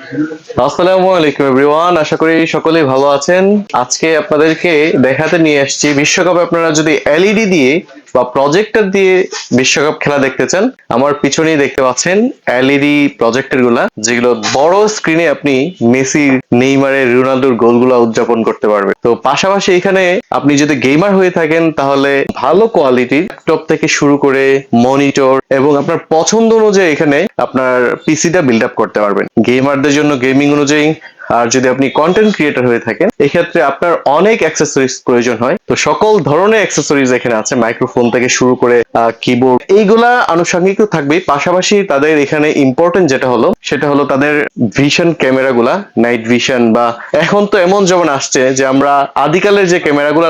আসসালামু আলাইকুম এভরিওয়ান, আশা করি সকলেই ভালো আছেন। আজকে আপনাদেরকে দেখাতে নিয়ে আসছি বিশ্বকাপে আপনারা যদি এলইডি দিয়ে বা প্রজেক্টর দিয়ে বিশ্বকাপ খেলা দেখতে চান, আমার পিছনেই দেখতে পাচ্ছেন এলইডি প্রজেক্টর গুলা, যেগুলো বড় স্ক্রিনে আপনি মেসি, নেইমারের, রোনালদোর গোলগুলা উদযাপন করতে পারবেন। তো পাশাপাশি এখানে আপনি যদি গেমার হয়ে থাকেন তাহলে ভালো কোয়ালিটির ল্যাপটপ থেকে শুরু করে মনিটর এবং আপনার পছন্দ অনুযায়ী এখানে আপনার পিসিটা বিল্ড আপ করতে পারবেন গেমারদের জন্য গেমিং অনুযায়ী। আর যদি আপনি কন্টেন্ট ক্রিয়েটর হয়ে থাকেন এক্ষেত্রে আপনার অনেক অ্যাক্সেসরিজ প্রয়োজন হয়, তো সকল ধরনের অ্যাক্সেসরিজ এখানে আছে, মাইক্রোফোন থেকে শুরু করে কিবোর্ড, এইগুলা আনুষঙ্গিক তো থাকবেই। পাশাপাশি তাদের এখানে ইম্পর্টেন্ট যেটা হলো সেটা হলো তাদের ভিশন ক্যামেরা গুলা, নাইট ভিশন, বা এখন তো এমন যেমন আসছে যে আমরা আদিকালের যে ক্যামেরা গুলা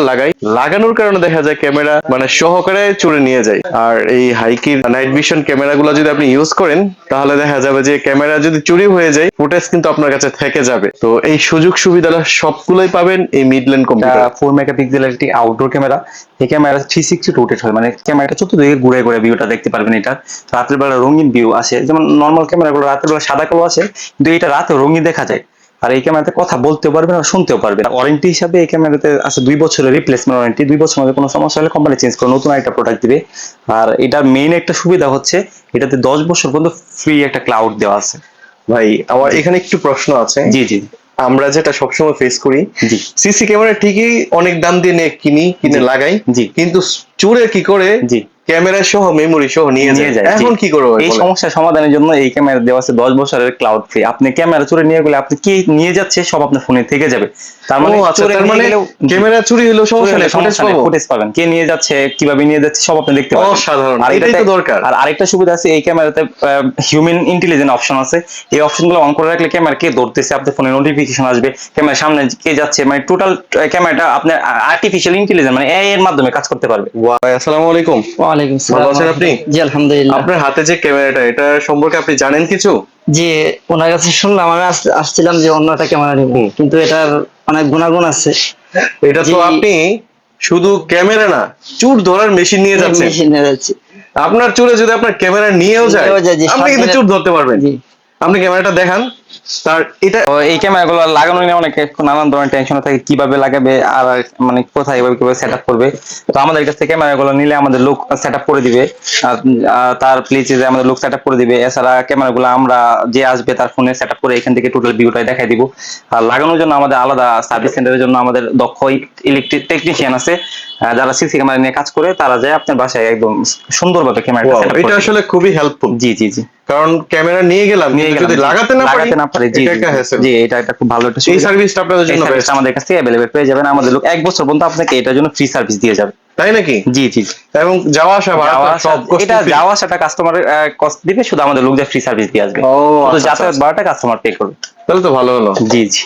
লাগানোর কারণে দেখা যায় ক্যামেরা মানে সহকারে চুরে নিয়ে যায়। আর এই হাইকির নাইট ভিশন ক্যামেরা গুলা যদি আপনি ইউজ করেন তাহলে দেখা যাবে যে ক্যামেরা যদি চুরি হয়ে যায় ফুটেজ কিন্তু আপনার কাছে থেকে যাবে। তো এই সুযোগ সুবিধা সবগুলোই পাবেন এই মিডল্যান্ড কম্পিউটার। 4 মেগাপিক্সেলের একটি আউটডোর ক্যামেরা। এই ক্যামেরা 360 রোটেট হয়, মানে ক্যামেরাটা চতুর্দিকে ঘুরে ঘুরে ভিউটা দেখতে পারবেন। এটা রাতের বেলা রঙিন ভিউ আসে, যেমন নর্মাল ক্যামেরাগুলো রাতের বেলা সাদা কালো আসে, কিন্তু এটা রাতে রঙিন দেখা যায়। আর এই ক্যামেরাতে কথা বলতেও পারবেন আর শুনতেও পারবেন। ওয়ারেন্টি হিসাবে এই ক্যামেরাতে আছে 2 বছরের রিপ্লেসমেন্ট ওয়ারেন্টি। 2 বছরের মধ্যে কোনো সমস্যা হলে কোম্পানি চেঞ্জ করে নতুন একটা প্রোডাক্ট দিবে। আর এটার মেইন একটা সুবিধা হচ্ছে এটাতে 10 বছর পর্যন্ত ফ্রি একটা ক্লাউড দেওয়া আছে। ভাই আমার এখানে একটু প্রশ্ন আছে। জি জি আমরা যেটা সবসময় ফেস করি, জি সিসি ক্যামেরা ঠিকই অনেক দাম দিয়ে কিনে লাগাই, জি কিন্তু চোরে কি করে জি ক্যামেরা সহ মেমোরি সহ নিয়ে যায়। এখন কি করবো এই সমস্যার সমাধানের জন্য এই ক্যামেরা দেওয়া আছে 10 বছরের ক্লাউড ফ্রি। আপনি ক্যামেরা চুরি নিয়ে গেলে আপনি কি নিয়ে যাচ্ছে সব আপনার ফোনে থেকে যাবে। তার মানে ক্যামেরা চুরি হলেও সমস্যা নেই, ফুটেজ পাবেন, কে নিয়ে যাচ্ছে, কিভাবে নিয়ে যাচ্ছে সব আপনি দেখতে পাবেন। অসাধারণ, আর এটাই তো দরকার। আর আরেকটা সুবিধা আছে এই ক্যামেরাতে, হিউম্যান ইন্টেলিজেন্স অপশন আছে। এই অপশনগুলো অন করে রাখলে ক্যামেরা কে ধরতেছে আপনার ফোনে নোটিফিকেশন আসবে, ক্যামেরার সামনে কে যাচ্ছে, মানে টোটাল ক্যামেরাটা আপনার আর্টিফিশিয়াল ইন্টেলিজেন্স মানে এআই এর মাধ্যমে কাজ করতে পারবে। আসসালামু আলাইকুম। ওয়ালাইকুম আসসালাম। ভালো আছেন আপনি? জি আলহামদুলিল্লাহ। আপনার হাতে যে ক্যামেরাটা, এটা সম্পর্কে আপনি জানেন কিছু? জি, ওনার কাছে শুনলাম, আমি আসছিলাম যে অন্য একটা ক্যামেরা নিব, কিন্তু এটার অনেক গুণাগুণ আছে। এটা তো আপনি শুধু ক্যামেরা না, চুর ধরার মেশিন নিয়ে যাচ্ছেন। আপনার চুরে যদি আপনার ক্যামেরা নিয়েও যায় আপনি কিন্তু চুর ধরতে পারবেন। আপনি ক্যামেরাটা দেখান। তার এটা এই ক্যামেরাগুলো লাগানো নিয়ে অনেক নানান ধরনের টেনশন থাকে, কিভাবে লাগাবে আর মানে কোথায় কিভাবে সেট আপ করবে। তো আমাদের কাছ থেকে ক্যামেরাগুলো নিলে আমাদের লোক সেট আপ করে দিবে, তার প্লেসে যে আমাদের লোক সেট আপ করে দিবে। এছাড়া ক্যামেরাগুলো আমরা যে আসবে তার ফোনে সেট আপ করে এখান থেকে টোটাল ভিউটাই দেখাই দিব। আর লাগানোর জন্য আমাদের আলাদা সার্ভিস সেন্টারের জন্য আমাদের দক্ষ ইলেকট্রিক টেকনিশিয়ান আছে, যারা সিসি ক্যামেরা নিয়ে কাজ করে। তারা যায় আপনার বাসায় একদম সুন্দরভাবে ক্যামেরাটা সেট আপ করে। এটা আসলে খুবই হেল্পফুল। জি জি জি, কারণ ক্যামেরা নিয়ে গেলাম যদি লাগাতে না পারি, জি জি, এটা একটা খুব ভালো একটা এই সার্ভিসটা আপনাদের জন্য বেস্ট। আমাদের কাছে अवेलेबल পেয়ে যাবেন। আমাদের লোক 1 বছর পর্যন্ত আপনাকে এটার জন্য ফ্রি সার্ভিস দিয়ে যাবে। তাই নাকি? জি জি, এবং যাওয়া আসা ভাড়া সব কষ্ট, এটা যাওয়া আসাটা কাস্টমারের কস্ট দিবে, শুধু আমাদের লোক যা ফ্রি সার্ভিস দিয়ে আসবে। তো যাতায়াত ভাড়াটা কাস্টমার পে করবে। তাহলে তো ভালো হলো। জি জি,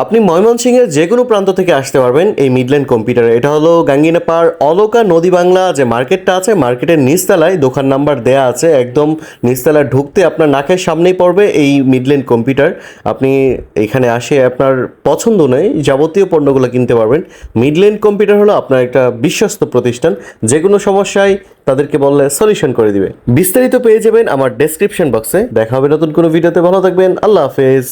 আপনি ময়মনসিংহের যে কোনো প্রান্ত থেকে আসতে পারবেন এই মিডল্যান্ড কম্পিউটারে। এটা হলো গাঙ্গিনাপাড় অলকা নদী বাংলা যে মার্কেটটা আছে, মার্কেটের নিচতলায় দোকান নাম্বার দেয়া আছে, একদম নিচতলায় ঢুকতে আপনার নাকের সামনেই পড়বে এই মিডল্যান্ড কম্পিউটার। আপনি এখানে আসে আপনার পছন্দ অনুযায়ী যাবতীয় পণ্যগুলো কিনতে পারবেন। মিডল্যান্ড কম্পিউটার হলো আপনার একটা বিশ্বস্ত প্রতিষ্ঠান, যে কোনো সমস্যায় তাদেরকে বললে সলিউশন করে দিবে। বিস্তারিত পেয়ে যাবেন আমার ডেসক্রিপশন বক্সে। দেখা হবে নতুন কোনো ভিডিওতে। ভালো থাকবেন, আল্লাহ হাফেজ।